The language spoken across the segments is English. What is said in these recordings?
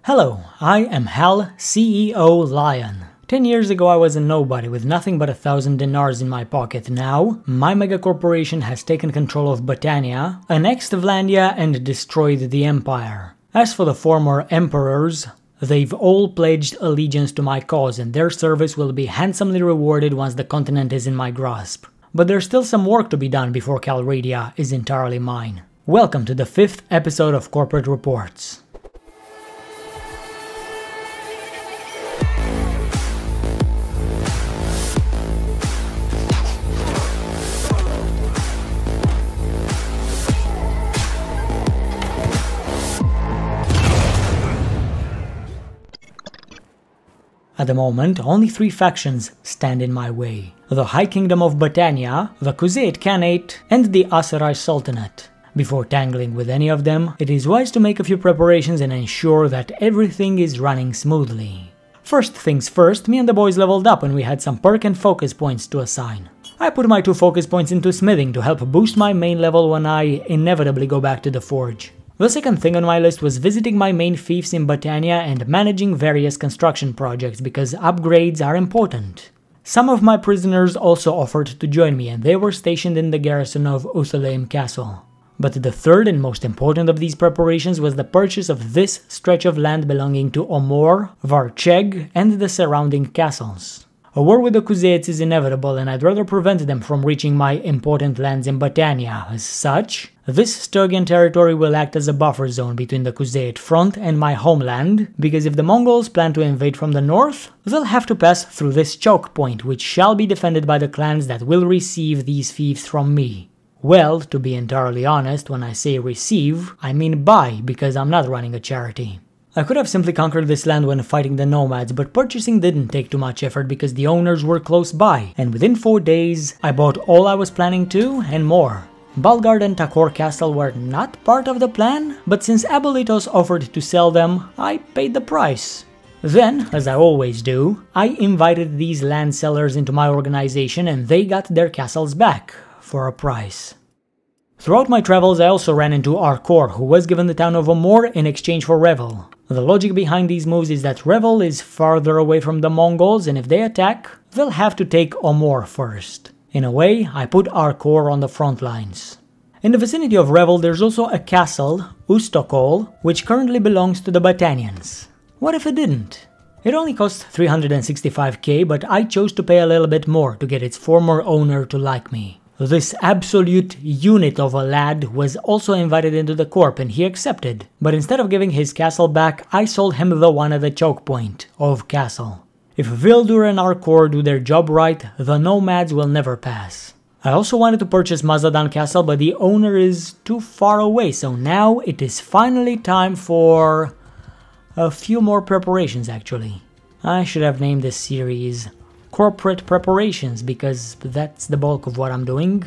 Hello, I am Halcylion. 10 years ago I was a nobody with nothing but 1,000 dinars in my pocket. Now, my mega corporation has taken control of Botania, annexed Vlandia and destroyed the empire. As for the former emperors, they've all pledged allegiance to my cause and their service will be handsomely rewarded once the continent is in my grasp. But there's still some work to be done before Calradia is entirely mine. Welcome to the 5th episode of Corporate Reports. At the moment, only 3 factions stand in my way. The High Kingdom of Botania, the Khuzait Khanate, and the Aserai Sultanate. Before tangling with any of them, it is wise to make a few preparations and ensure that everything is running smoothly. First things first, me and the boys leveled up and we had some perk and focus points to assign. I put my 2 focus points into smithing to help boost my main level when I inevitably go back to the forge. The second thing on my list was visiting my main fiefs in Botania and managing various construction projects because upgrades are important. Some of my prisoners also offered to join me and they were stationed in the garrison of Uthalaim Castle. But the third and most important of these preparations was the purchase of this stretch of land belonging to Omor, Varcheg and the surrounding castles. A war with the Khuzaites is inevitable and I'd rather prevent them from reaching my important lands in Botania. As such, this Sturgian territory will act as a buffer zone between the Khuzait front and my homeland, because if the Mongols plan to invade from the north, they'll have to pass through this choke point, which shall be defended by the clans that will receive these fiefs from me. Well, to be entirely honest, when I say receive, I mean buy, because I'm not running a charity. I could have simply conquered this land when fighting the nomads, but purchasing didn't take too much effort because the owners were close by, and within 4 days, I bought all I was planning to, and more. Balgard and Takor Castle were not part of the plan, but since Abolitos offered to sell them, I paid the price. Then, as I always do, I invited these land sellers into my organization and they got their castles back, for a price. Throughout my travels I also ran into Arkor, who was given the town of Omor in exchange for Revel. The logic behind these moves is that Revel is farther away from the Mongols and if they attack, they'll have to take Omor first. In a way, I put Arkor on the front lines. In the vicinity of Revel there's also a castle, Ustokol, which currently belongs to the Botanians. What if it didn't? It only costs 365k, but I chose to pay a little bit more to get its former owner to like me. This absolute unit of a lad was also invited into the corp and he accepted, but instead of giving his castle back, I sold him the one at the choke point of castle. If Vildur and Arkor do their job right, the nomads will never pass. I also wanted to purchase Mazadan Castle, but the owner is too far away, so now it is finally time for a few more preparations actually. I should have named this series Corporate Preparations, because that's the bulk of what I'm doing.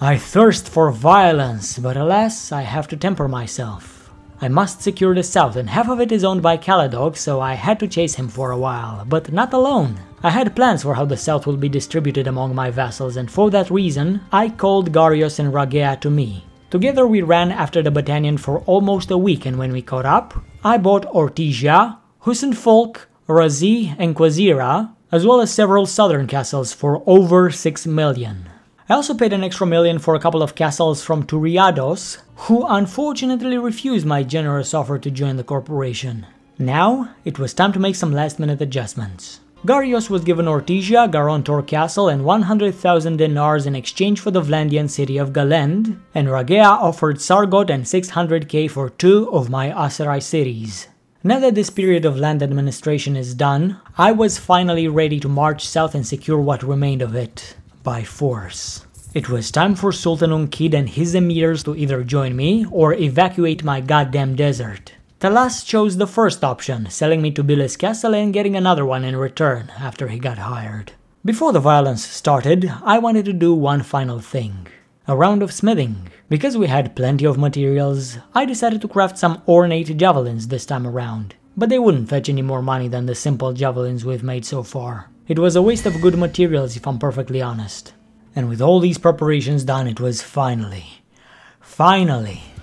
I thirst for violence, but alas, I have to temper myself. I must secure the south, and half of it is owned by Caladog, so I had to chase him for a while, but not alone. I had plans for how the south will be distributed among my vassals, and for that reason, I called Garios and Ragea to me. Together we ran after the Botanian for almost a week, and when we caught up, I bought Ortygia, Husenfolk, Razi, and Quazira, as well as several southern castles for over 6 million. I also paid an extra million for a couple of castles from Turiados, who unfortunately refused my generous offer to join the corporation. Now, it was time to make some last-minute adjustments. Garios was given Ortygia, Garontor Castle and 100,000 dinars in exchange for the Vlandian city of Galend, and Ragea offered Sargot and 600k for 2 of my Aserai cities. Now that this period of land administration is done, I was finally ready to march south and secure what remained of it, by force. It was time for Sultan Unkid and his emirs to either join me or evacuate my goddamn desert. Talas chose the first option, selling me to Bilis Castle and getting another one in return after he got hired. Before the violence started, I wanted to do one final thing. A round of smithing. Because we had plenty of materials, I decided to craft some ornate javelins this time around. But they wouldn't fetch any more money than the simple javelins we've made so far. It was a waste of good materials if I'm perfectly honest. And with all these preparations done, it was finally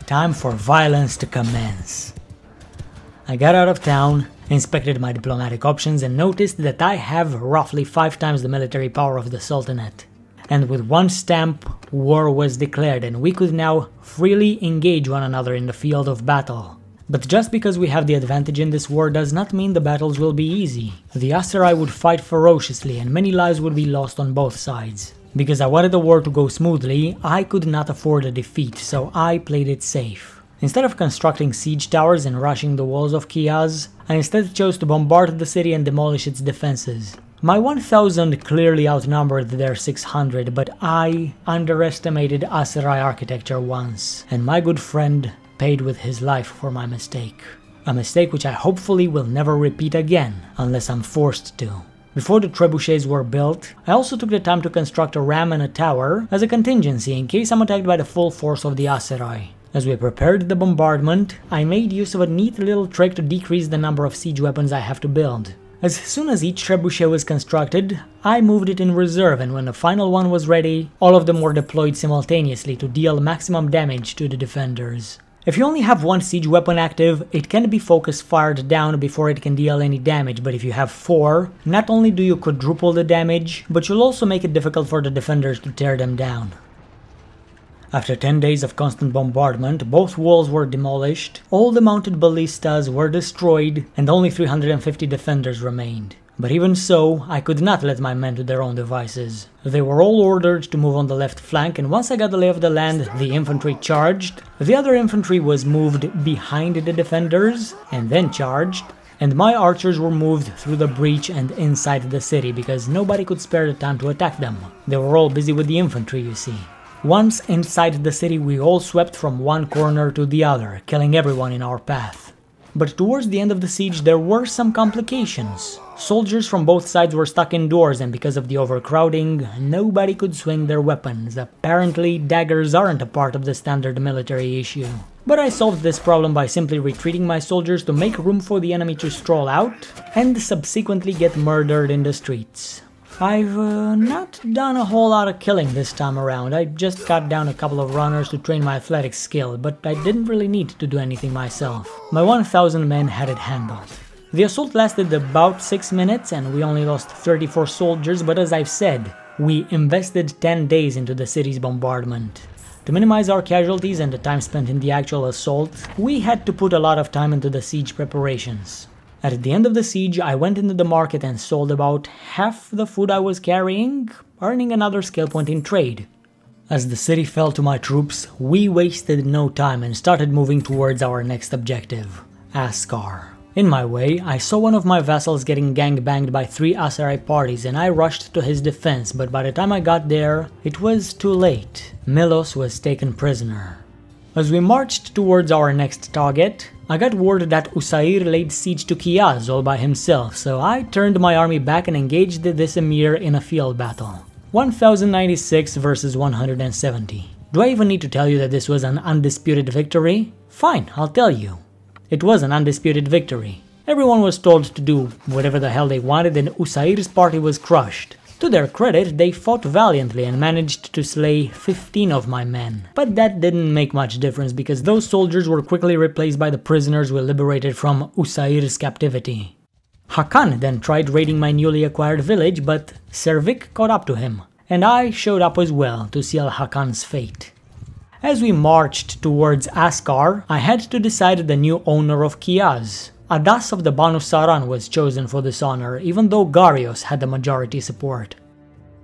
time for violence to commence. I got out of town, inspected my diplomatic options and noticed that I have roughly 5 times the military power of the Sultanate. And with one stamp, war was declared and we could now freely engage one another in the field of battle. But just because we have the advantage in this war does not mean the battles will be easy. The Aserai would fight ferociously and many lives would be lost on both sides. Because I wanted the war to go smoothly, I could not afford a defeat, so I played it safe. Instead of constructing siege towers and rushing the walls of Kiyaz, I instead chose to bombard the city and demolish its defenses. My 1000 clearly outnumbered their 600, but I underestimated Aserai architecture once, and my good friend paid with his life for my mistake. A mistake which I hopefully will never repeat again, unless I'm forced to. Before the trebuchets were built, I also took the time to construct a ram and a tower as a contingency in case I'm attacked by the full force of the Aserai. As we prepared the bombardment, I made use of a neat little trick to decrease the number of siege weapons I have to build. As soon as each trebuchet was constructed, I moved it in reserve, and when the final one was ready, all of them were deployed simultaneously to deal maximum damage to the defenders. If you only have one siege weapon active, it can be focus fired down before it can deal any damage, but if you have 4, not only do you quadruple the damage, but you'll also make it difficult for the defenders to tear them down. After 10 days of constant bombardment, both walls were demolished, all the mounted ballistas were destroyed, and only 350 defenders remained. But even so, I could not let my men to their own devices. They were all ordered to move on the left flank, and once I got the lay of the land, the infantry charged, the other infantry was moved behind the defenders, and then charged, and my archers were moved through the breach and inside the city, because nobody could spare the time to attack them. They were all busy with the infantry, you see. Once inside the city, we all swept from one corner to the other, killing everyone in our path. But towards the end of the siege there were some complications. Soldiers from both sides were stuck indoors, and because of the overcrowding, nobody could swing their weapons. Apparently, daggers aren't a part of the standard military issue. But I solved this problem by simply retreating my soldiers to make room for the enemy to stroll out, and subsequently get murdered in the streets. I've not done a whole lot of killing this time around. I just cut down a couple of runners to train my athletics skill, but I didn't really need to do anything myself. My 1000 men had it handled. The assault lasted about 6 minutes and we only lost 34 soldiers, but as I've said, we invested 10 days into the city's bombardment. To minimize our casualties and the time spent in the actual assault, we had to put a lot of time into the siege preparations. At the end of the siege, I went into the market and sold about half the food I was carrying, earning another skill point in trade. As the city fell to my troops, we wasted no time and started moving towards our next objective, Askar. In my way, I saw one of my vassals getting gangbanged by 3 Aserai parties and I rushed to his defense, but by the time I got there, it was too late. Milos was taken prisoner. As we marched towards our next target, I got word that Usair laid siege to Kiyaz all by himself, so I turned my army back and engaged this emir in a field battle. 1096 versus 170. Do I even need to tell you that this was an undisputed victory? Fine, I'll tell you. It was an undisputed victory. Everyone was told to do whatever the hell they wanted and Usair's party was crushed. To their credit, they fought valiantly and managed to slay 15 of my men. But that didn't make much difference because those soldiers were quickly replaced by the prisoners we liberated from Usair's captivity. Hakan then tried raiding my newly acquired village, but Servik caught up to him, and I showed up as well to seal Hakan's fate. As we marched towards Askar, I had to decide the new owner of Kiyaz. Adas of the Banu Saran was chosen for this honor, even though Garios had the majority support.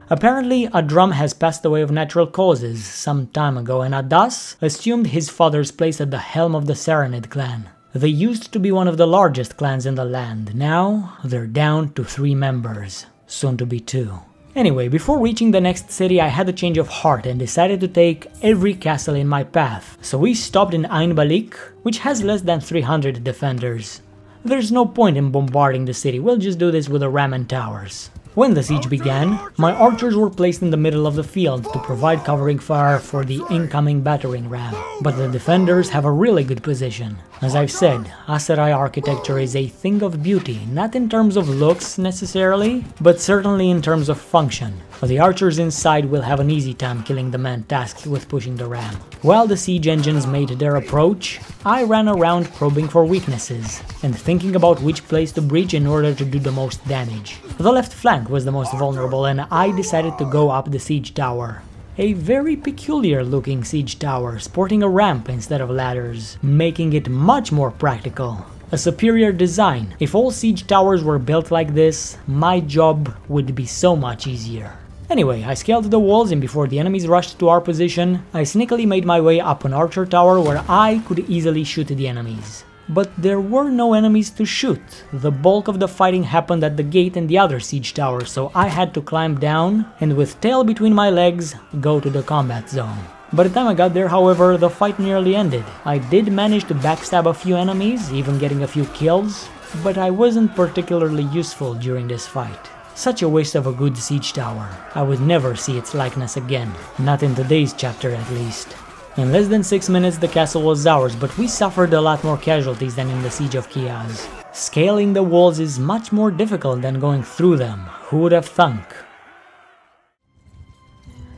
Apparently, Adram has passed away of natural causes some time ago, and Adas assumed his father's place at the helm of the Saranid clan. They used to be one of the largest clans in the land. Now, they're down to 3 members, soon to be 2. Anyway, before reaching the next city, I had a change of heart and decided to take every castle in my path. So we stopped in Ain Balik, which has less than 300 defenders. There's no point in bombarding the city, we'll just do this with the ram and towers. When the siege began, my archers were placed in the middle of the field to provide covering fire for the incoming battering ram. But the defenders have a really good position. As I've said, Aserai architecture is a thing of beauty, not in terms of looks necessarily, but certainly in terms of function. The archers inside will have an easy time killing the men tasked with pushing the ram. While the siege engines made their approach, I ran around probing for weaknesses and thinking about which place to breach in order to do the most damage. The left flank was the most vulnerable and I decided to go up the siege tower. A very peculiar looking siege tower, sporting a ramp instead of ladders, making it much more practical. A superior design. If all siege towers were built like this, my job would be so much easier. Anyway, I scaled the walls and before the enemies rushed to our position, I sneakily made my way up an archer tower where I could easily shoot the enemies. But there were no enemies to shoot. The bulk of the fighting happened at the gate and the other siege tower, so I had to climb down and with tail between my legs, go to the combat zone. By the time I got there, however, the fight nearly ended. I did manage to backstab a few enemies, even getting a few kills, but I wasn't particularly useful during this fight. Such a waste of a good siege tower. I would never see its likeness again, not in today's chapter at least. In less than 6 minutes the castle was ours, but we suffered a lot more casualties than in the siege of Chiaz. Scaling the walls is much more difficult than going through them, who would have thunk?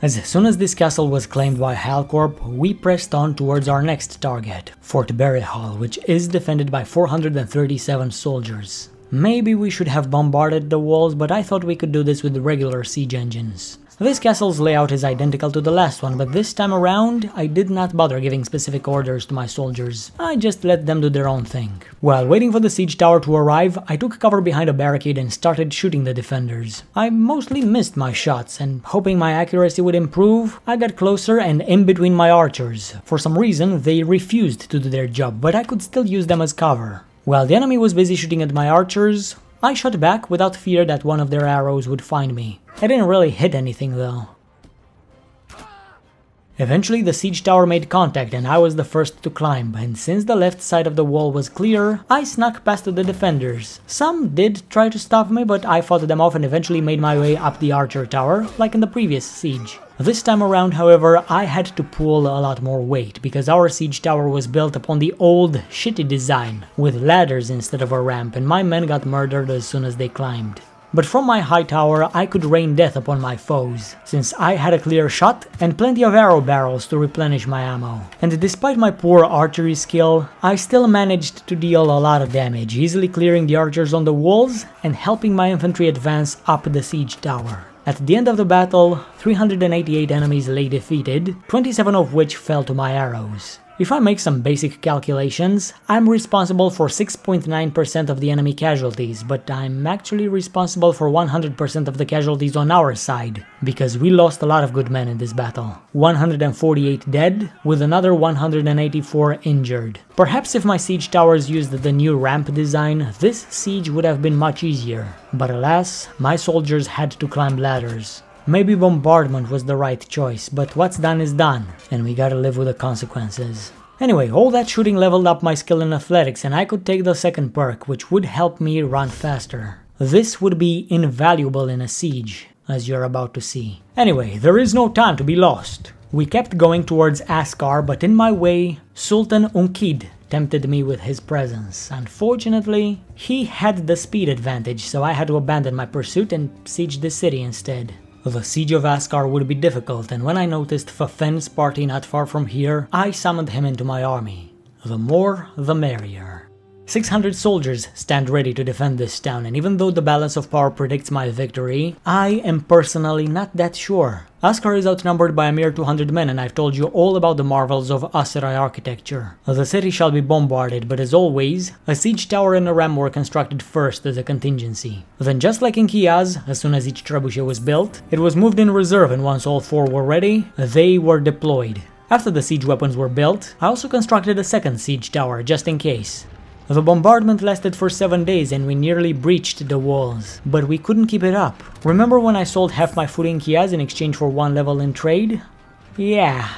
As soon as this castle was claimed by Halcorp, we pressed on towards our next target, Fort Berryhall, which is defended by 437 soldiers. Maybe we should have bombarded the walls, but I thought we could do this with regular siege engines. This castle's layout is identical to the last one, but this time around I did not bother giving specific orders to my soldiers. I just let them do their own thing. While waiting for the siege tower to arrive, I took cover behind a barricade and started shooting the defenders. I mostly missed my shots, and hoping my accuracy would improve, I got closer and in between my archers. For some reason they refused to do their job, but I could still use them as cover. While the enemy was busy shooting at my archers, I shot back without fear that one of their arrows would find me. I didn't really hit anything though. Eventually the siege tower made contact and I was the first to climb, and since the left side of the wall was clear, I snuck past the defenders. Some did try to stop me, but I fought them off and eventually made my way up the archer tower, like in the previous siege. This time around, however, I had to pull a lot more weight, because our siege tower was built upon the old, shitty design, with ladders instead of a ramp, and my men got murdered as soon as they climbed. But from my high tower I could rain death upon my foes, since I had a clear shot and plenty of arrow barrels to replenish my ammo. And despite my poor archery skill, I still managed to deal a lot of damage, easily clearing the archers on the walls and helping my infantry advance up the siege tower. At the end of the battle, 388 enemies lay defeated, 27 of which fell to my arrows. If I make some basic calculations, I'm responsible for 6.9% of the enemy casualties, but I'm actually responsible for 100% of the casualties on our side, because we lost a lot of good men in this battle. 148 dead, with another 184 injured. Perhaps if my siege towers used the new ramp design, this siege would have been much easier, but alas, my soldiers had to climb ladders. Maybe bombardment was the right choice, but what's done is done, and we gotta live with the consequences. Anyway, all that shooting leveled up my skill in athletics, and I could take the second perk, which would help me run faster. This would be invaluable in a siege, as you're about to see. Anyway, there is no time to be lost. We kept going towards Askar, but in my way, Sultan Unkid tempted me with his presence. Unfortunately, he had the speed advantage, so I had to abandon my pursuit and siege the city instead. The siege of Askar would be difficult, and when I noticed Fafen's party not far from here, I summoned him into my army. The more, the merrier. 600 soldiers stand ready to defend this town, and even though the balance of power predicts my victory, I am personally not that sure. Askar is outnumbered by a mere 200 men, and I've told you all about the marvels of Aserai architecture. The city shall be bombarded, but as always, a siege tower and a ram were constructed first as a contingency. Then, just like in Chiaz, as soon as each trebuchet was built, it was moved in reserve, and once all four were ready, they were deployed. After the siege weapons were built, I also constructed a second siege tower, just in case. The bombardment lasted for 7 days and we nearly breached the walls, but we couldn't keep it up. Remember when I sold half my food in Chiaz in exchange for 1 level in trade? Yeah,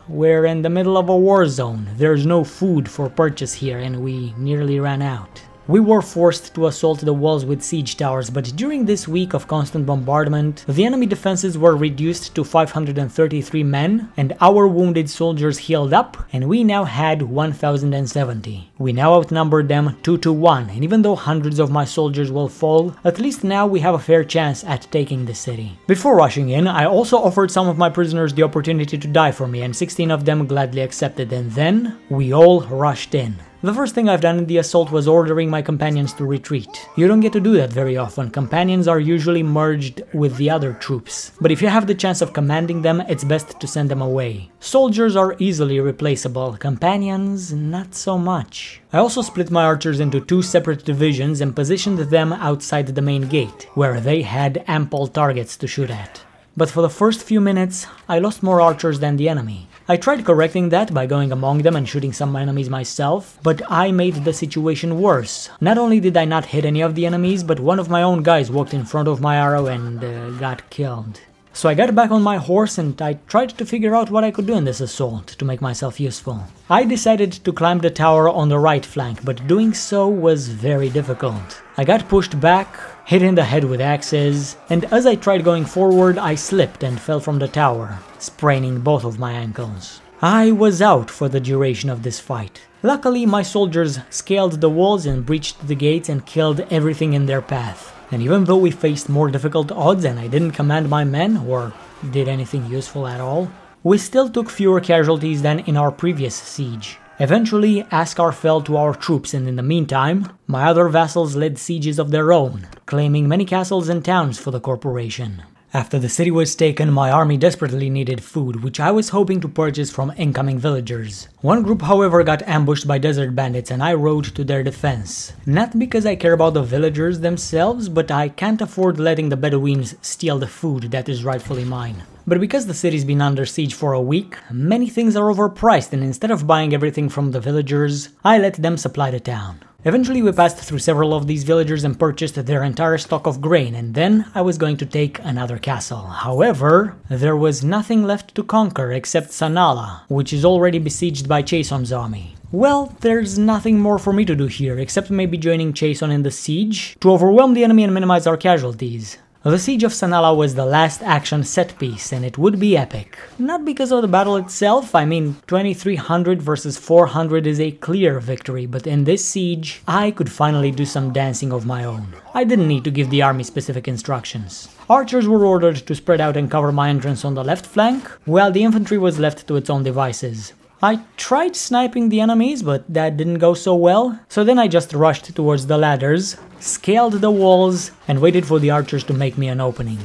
we're in the middle of a war zone. There's no food for purchase here and we nearly ran out. We were forced to assault the walls with siege towers, but during this week of constant bombardment, the enemy defenses were reduced to 533 men, and our wounded soldiers healed up, and we now had 1070. We now outnumbered them 2 to 1, and even though hundreds of my soldiers will fall, at least now we have a fair chance at taking the city. Before rushing in, I also offered some of my prisoners the opportunity to die for me, and 16 of them gladly accepted, and then we all rushed in. The first thing I've done in the assault was ordering my companions to retreat. You don't get to do that very often. Companions are usually merged with the other troops, but if you have the chance of commanding them, it's best to send them away. Soldiers are easily replaceable, companions not so much. I also split my archers into 2 separate divisions and positioned them outside the main gate, where they had ample targets to shoot at. But for the first few minutes, I lost more archers than the enemy. I tried correcting that by going among them and shooting some enemies myself, but I made the situation worse. Not only did I not hit any of the enemies, but one of my own guys walked in front of my arrow and got killed. So I got back on my horse and I tried to figure out what I could do in this assault to make myself useful. I decided to climb the tower on the right flank, but doing so was very difficult. I got pushed back, hit in the head with axes, and as I tried going forward, I slipped and fell from the tower, spraining both of my ankles. I was out for the duration of this fight. Luckily, my soldiers scaled the walls and breached the gates and killed everything in their path. And even though we faced more difficult odds and I didn't command my men, or did anything useful at all, we still took fewer casualties than in our previous siege. Eventually, Askar fell to our troops, and in the meantime, my other vassals led sieges of their own, claiming many castles and towns for the corporation. After the city was taken, my army desperately needed food, which I was hoping to purchase from incoming villagers. One group, however, got ambushed by desert bandits and I rode to their defense. Not because I care about the villagers themselves, but I can't afford letting the Bedouins steal the food that is rightfully mine. But because the city's been under siege for a week, many things are overpriced, and instead of buying everything from the villagers, I let them supply the town. Eventually we passed through several of these villagers and purchased their entire stock of grain, and then I was going to take another castle. However, there was nothing left to conquer except Sanala, which is already besieged by Chason's army. Well, there's nothing more for me to do here, except maybe joining Chason in the siege to overwhelm the enemy and minimize our casualties. The siege of Sanala was the last action set piece, and it would be epic. Not because of the battle itself, I mean 2300 versus 400 is a clear victory, but in this siege, I could finally do some dancing of my own. I didn't need to give the army specific instructions. Archers were ordered to spread out and cover my entrance on the left flank, while the infantry was left to its own devices. I tried sniping the enemies, but that didn't go so well, so then I just rushed towards the ladders, scaled the walls, and waited for the archers to make me an opening.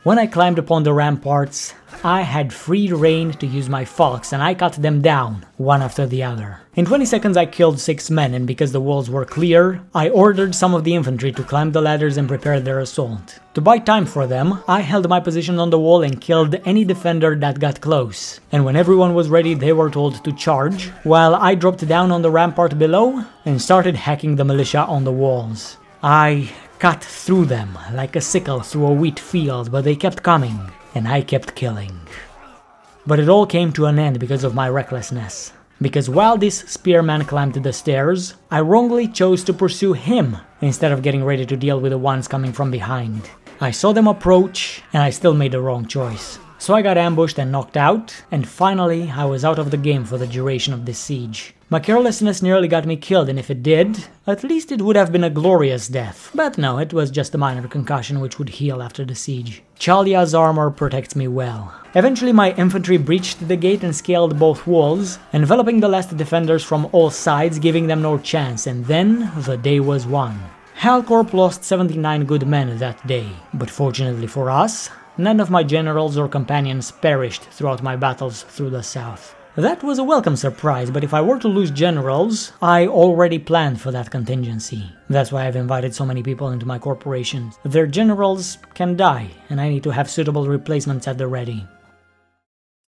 When I climbed upon the ramparts, I had free rein to use my falx and I cut them down, one after the other. In 20 seconds I killed 6 men, and because the walls were clear, I ordered some of the infantry to climb the ladders and prepare their assault. To buy time for them, I held my position on the wall and killed any defender that got close. And when everyone was ready, they were told to charge, while I dropped down on the rampart below and started hacking the militia on the walls. I cut through them like a sickle through a wheat field, but they kept coming, and I kept killing. But it all came to an end because of my recklessness. Because while this spearman climbed the stairs, I wrongly chose to pursue him instead of getting ready to deal with the ones coming from behind. I saw them approach, and I still made the wrong choice. So I got ambushed and knocked out, and finally I was out of the game for the duration of this siege. My carelessness nearly got me killed, and if it did, at least it would have been a glorious death. But no, it was just a minor concussion which would heal after the siege. Chalia's armor protects me well. Eventually my infantry breached the gate and scaled both walls, enveloping the last defenders from all sides, giving them no chance, and then the day was won. Halcorp lost 79 good men that day, but fortunately for us, none of my generals or companions perished throughout my battles through the south. That was a welcome surprise, but if I were to lose generals, I already planned for that contingency. That's why I've invited so many people into my corporation. Their generals can die, and I need to have suitable replacements at the ready.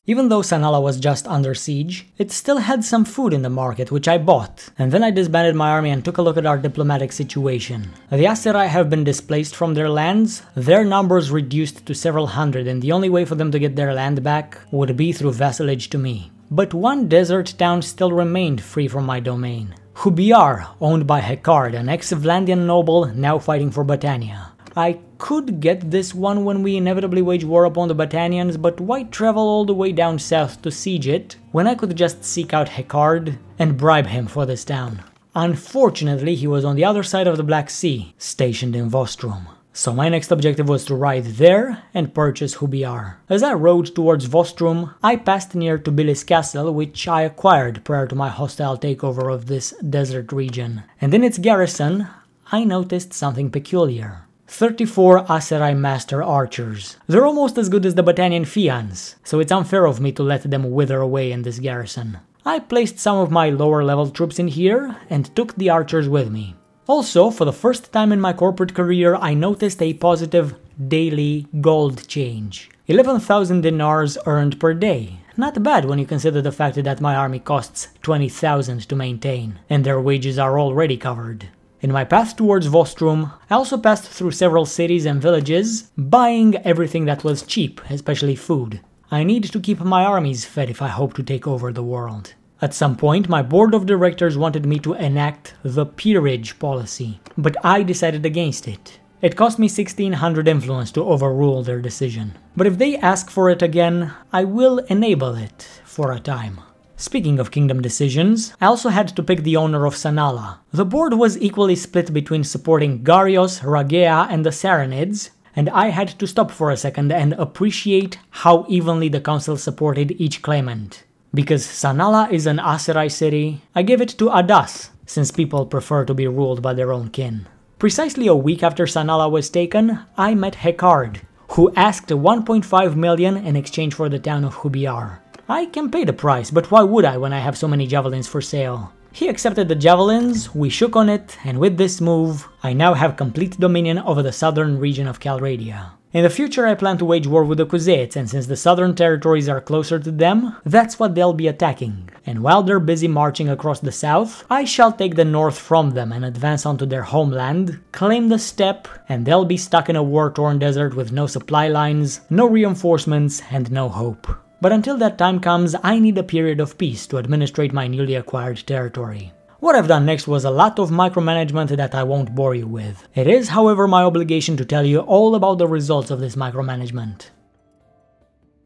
Even though Sanala was just under siege, it still had some food in the market, which I bought, and then I disbanded my army and took a look at our diplomatic situation. The Aserai have been displaced from their lands, their numbers reduced to several hundred, and the only way for them to get their land back would be through vassalage to me. but one desert town still remained free from my domain. Hubiar, owned by Hekard, an ex-Vlandian noble now fighting for Battania. I could get this one when we inevitably wage war upon the Battanians, but why travel all the way down south to siege it, when I could just seek out Hekard and bribe him for this town? Unfortunately, he was on the other side of the Black Sea, stationed in Vostrum. So my next objective was to ride there and purchase Hubiar. As I rode towards Vostrum, I passed near to Bilis Castle, which I acquired prior to my hostile takeover of this desert region. And in its garrison, I noticed something peculiar. 34 Aserai Master Archers. They're almost as good as the Battanian Fians, so it's unfair of me to let them wither away in this garrison. I placed some of my lower level troops in here and took the archers with me. Also, for the first time in my corporate career, I noticed a positive daily gold change. 11,000 dinars earned per day. Not bad when you consider the fact that my army costs 20,000 to maintain, and their wages are already covered. In my path towards Vostrum, I also passed through several cities and villages, buying everything that was cheap, especially food. I need to keep my armies fed if I hope to take over the world. At some point, my board of directors wanted me to enact the peerage policy, but I decided against it. It cost me 1600 influence to overrule their decision. But if they ask for it again, I will enable it for a time. Speaking of kingdom decisions, I also had to pick the owner of Sanala. The board was equally split between supporting Garios, Ragea, and the Saranids, and I had to stop for a second and appreciate how evenly the council supported each claimant. Because Sanala is an Aserai city, I gave it to Adas, since people prefer to be ruled by their own kin. Precisely a week after Sanala was taken, I met Hekard, who asked 1.5 million in exchange for the town of Hubiar. I can pay the price, but why would I when I have so many javelins for sale? He accepted the javelins, we shook on it, and with this move, I now have complete dominion over the southern region of Calradia. In the future I plan to wage war with the Khuzaits, and since the southern territories are closer to them, that's what they'll be attacking. And while they're busy marching across the south, I shall take the north from them and advance onto their homeland, claim the steppe, and they'll be stuck in a war-torn desert with no supply lines, no reinforcements, and no hope. But until that time comes, I need a period of peace to administrate my newly acquired territory. What I've done next was a lot of micromanagement that I won't bore you with. It is, however, my obligation to tell you all about the results of this micromanagement.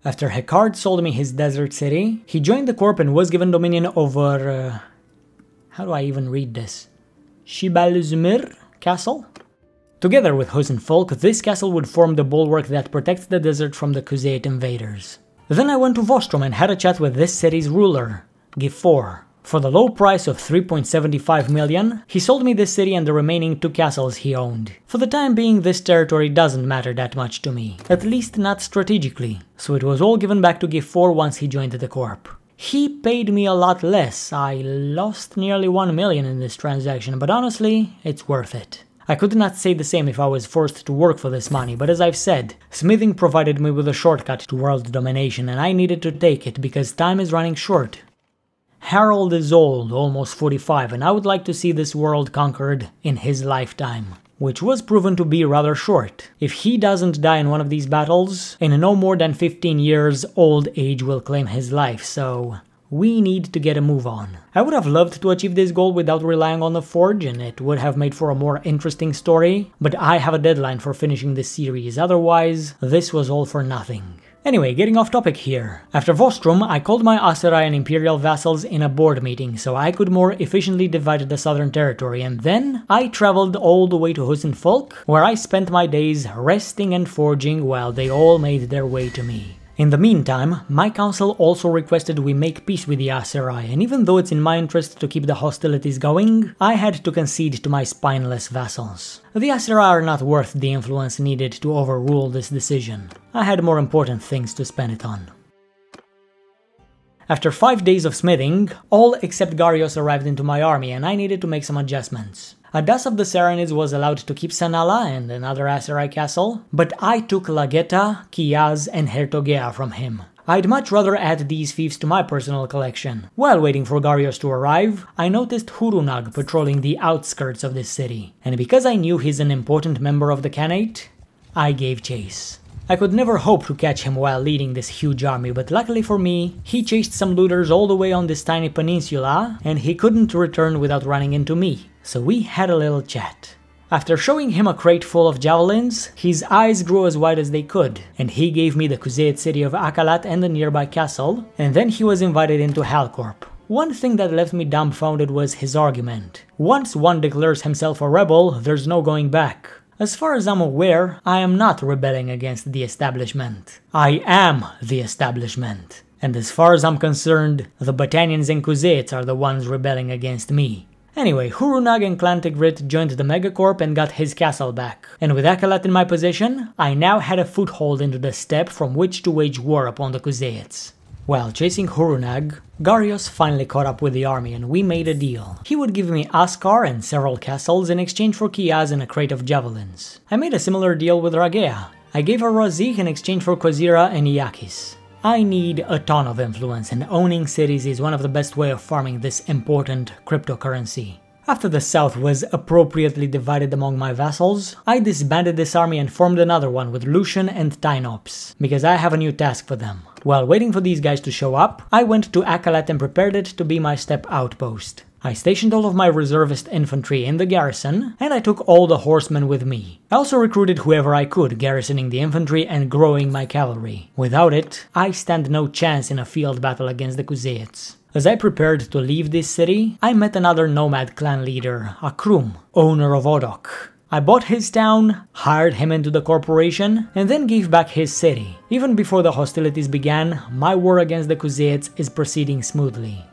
After Hekard sold me his desert city, he joined the corp and was given dominion over... how do I even read this? Shibalzmir Castle? Together with Husenfolk, this castle would form the bulwark that protects the desert from the Khuzait invaders. Then I went to Vostrum and had a chat with this city's ruler, Gifor. For the low price of 3.75 million, he sold me this city and the remaining 2 castles he owned. For the time being, this territory doesn't matter that much to me, at least not strategically, so it was all given back to Gifor once he joined the corp. He paid me a lot less. I lost nearly 1 million in this transaction, but honestly, it's worth it. I could not say the same if I was forced to work for this money, but as I've said, smithing provided me with a shortcut to world domination and I needed to take it because time is running short. Harold is old, almost 45, and I would like to see this world conquered in his lifetime, which was proven to be rather short. If he doesn't die in one of these battles, in no more than 15 years, old age will claim his life, so... we need to get a move on. I would have loved to achieve this goal without relying on the Forge, and it would have made for a more interesting story, but I have a deadline for finishing this series, otherwise this was all for nothing. Anyway, getting off topic here. After Vostrum, I called my Aserai and Imperial vassals in a board meeting so I could more efficiently divide the southern territory, and then I traveled all the way to Husenfolk, where I spent my days resting and forging while they all made their way to me. In the meantime, my council also requested we make peace with the Aserai, and even though it's in my interest to keep the hostilities going, I had to concede to my spineless vassals. The Aserai are not worth the influence needed to overrule this decision. I had more important things to spend it on. After 5 days of smithing, all except Garios arrived into my army and I needed to make some adjustments. Adas of the Saranids was allowed to keep Sanala and another Aserai castle, but I took Lageta, Kiyaz, and Hertogea from him. I'd much rather add these fiefs to my personal collection. While waiting for Garios to arrive, I noticed Hurunag patrolling the outskirts of this city, and because I knew he's an important member of the Khanate, I gave chase. I could never hope to catch him while leading this huge army, but luckily for me, he chased some looters all the way on this tiny peninsula, and he couldn't return without running into me, so we had a little chat. After showing him a crate full of javelins, his eyes grew as wide as they could, and he gave me the Kuzeit city of Akalat and the nearby castle, and then he was invited into Halcorp. One thing that left me dumbfounded was his argument. Once one declares himself a rebel, there's no going back. As far as I'm aware, I am not rebelling against the establishment. I am the establishment. And as far as I'm concerned, the Battanians and Kuzeit are the ones rebelling against me. Anyway, Hurunag and Clan Tigrit joined the Megacorp and got his castle back. And with Akalat in my possession, I now had a foothold into the steppe from which to wage war upon the Kuzeits. While chasing Hurunag, Garios finally caught up with the army and we made a deal. He would give me Askar and several castles in exchange for Kiaz and a crate of javelins. I made a similar deal with Ragea. I gave her Razik in exchange for Kozira and Iakis. I need a ton of influence, and owning cities is one of the best way of farming this important cryptocurrency. After the south was appropriately divided among my vassals, I disbanded this army and formed another one with Lucian and Tynops, because I have a new task for them. While waiting for these guys to show up, I went to Akalat and prepared it to be my steppe outpost. I stationed all of my reservist infantry in the garrison, and I took all the horsemen with me. I also recruited whoever I could, garrisoning the infantry and growing my cavalry. Without it, I stand no chance in a field battle against the Kuzeits. As I prepared to leave this city, I met another nomad clan leader, Akrum, owner of Odok. I bought his town, hired him into the corporation, and then gave back his city. Even before the hostilities began, my war against the Kuzeits is proceeding smoothly.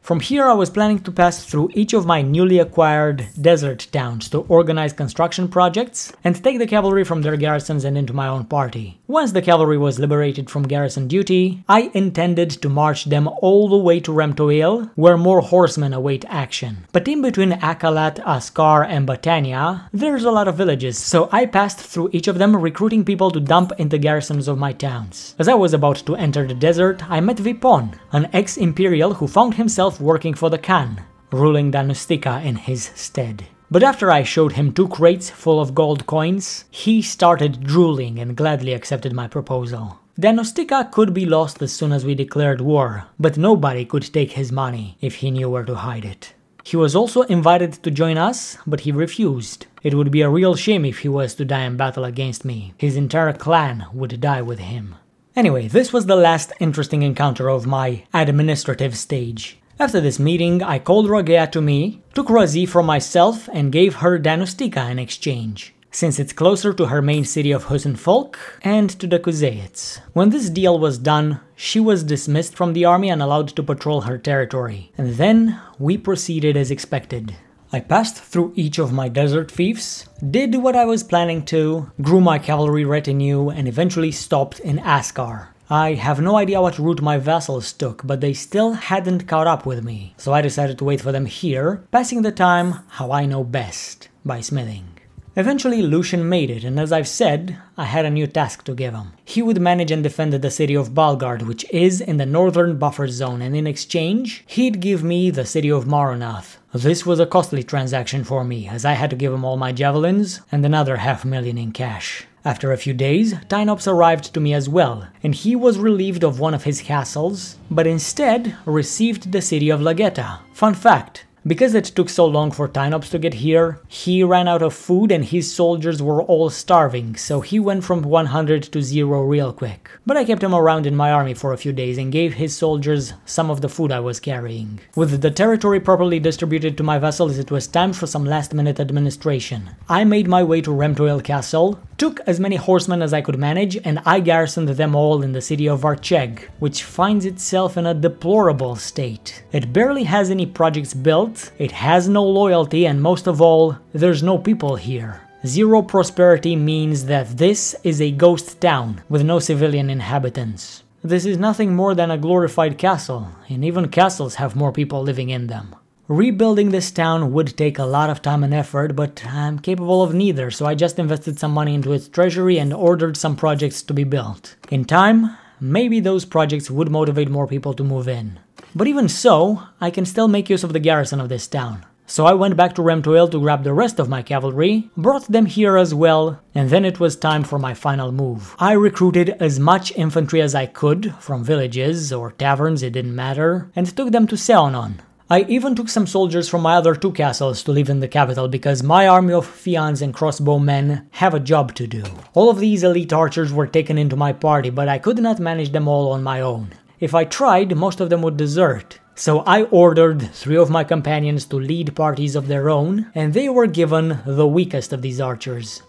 From here I was planning to pass through each of my newly acquired desert towns to organize construction projects and take the cavalry from their garrisons and into my own party. Once the cavalry was liberated from garrison duty, I intended to march them all the way to Remtoil, where more horsemen await action. But in between Akalat, Askar, and Battania, there's a lot of villages, so I passed through each of them recruiting people to dump in the garrisons of my towns. As I was about to enter the desert, I met Vipon, an ex-imperial who found himself working for the Khan, ruling Danustica in his stead. But after I showed him 2 crates full of gold coins, he started drooling and gladly accepted my proposal. Danustica could be lost as soon as we declared war, but nobody could take his money if he knew where to hide it. He was also invited to join us, but he refused. It would be a real shame if he was to die in battle against me. His entire clan would die with him. Anyway, this was the last interesting encounter of my administrative stage. After this meeting, I called Ragea to me, took Razi from myself and gave her Danustica in exchange, since it's closer to her main city of Husenfolk and to the Kuzeits. When this deal was done, she was dismissed from the army and allowed to patrol her territory, and then we proceeded as expected. I passed through each of my desert fiefs, did what I was planning to, grew my cavalry retinue, and eventually stopped in Askar. I have no idea what route my vassals took, but they still hadn't caught up with me, so I decided to wait for them here, passing the time how I know best, by smithing. Eventually Lucian made it, and as I've said, I had a new task to give him. He would manage and defend the city of Balgard, which is in the northern buffer zone, and in exchange, he'd give me the city of Maronath. This was a costly transaction for me, as I had to give him all my javelins and another 500,000 in cash. After a few days, Tynops arrived to me as well, and he was relieved of one of his castles, but instead received the city of Lageta. Fun fact, because it took so long for Tynops to get here, he ran out of food and his soldiers were all starving, so he went from 100 to 0 real quick. But I kept him around in my army for a few days and gave his soldiers some of the food I was carrying. With the territory properly distributed to my vassals, it was time for some last-minute administration. I made my way to Remtoil Castle, took as many horsemen as I could manage, and I garrisoned them all in the city of Varcheg, which finds itself in a deplorable state. It barely has any projects built, it has no loyalty, and most of all, there's no people here. 0 prosperity means that this is a ghost town with no civilian inhabitants. This is nothing more than a glorified castle, and even castles have more people living in them. Rebuilding this town would take a lot of time and effort, but I'm capable of neither, so I just invested some money into its treasury and ordered some projects to be built. In time, maybe those projects would motivate more people to move in. But even so, I can still make use of the garrison of this town. So I went back to Remtoil to grab the rest of my cavalry, brought them here as well, and then it was time for my final move. I recruited as much infantry as I could, from villages or taverns, it didn't matter, and took them to Seonon. I even took some soldiers from my other 2 castles to live in the capital because my army of Fians and crossbowmen have a job to do. All of these elite archers were taken into my party, but I could not manage them all on my own. If I tried, most of them would desert. So I ordered 3 of my companions to lead parties of their own, and they were given the weakest of these archers.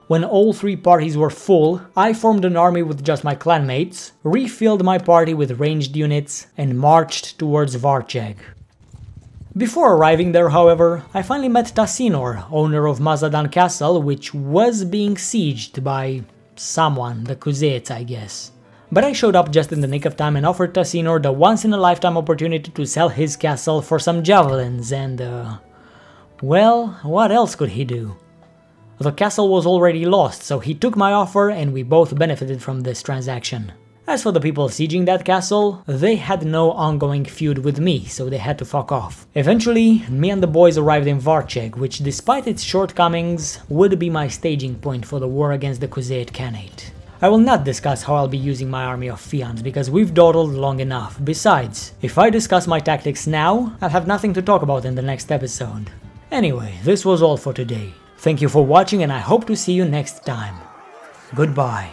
When all 3 parties were full, I formed an army with just my clanmates, refilled my party with ranged units, and marched towards Varcheg. Before arriving there, however, I finally met Tassinor, owner of Mazadan Castle, which was being sieged by someone, the Kuzets, I guess. But I showed up just in the nick of time and offered Tassinor the once-in-a-lifetime opportunity to sell his castle for some javelins and, well, what else could he do? The castle was already lost, so he took my offer and we both benefited from this transaction. As for the people sieging that castle, they had no ongoing feud with me, so they had to fuck off. Eventually, me and the boys arrived in Varcheg, which despite its shortcomings, would be my staging point for the war against the Kuzet Khanate. I will not discuss how I'll be using my army of Fians, because we've dawdled long enough. Besides, if I discuss my tactics now, I'll have nothing to talk about in the next episode. Anyway, this was all for today. Thank you for watching and I hope to see you next time. Goodbye.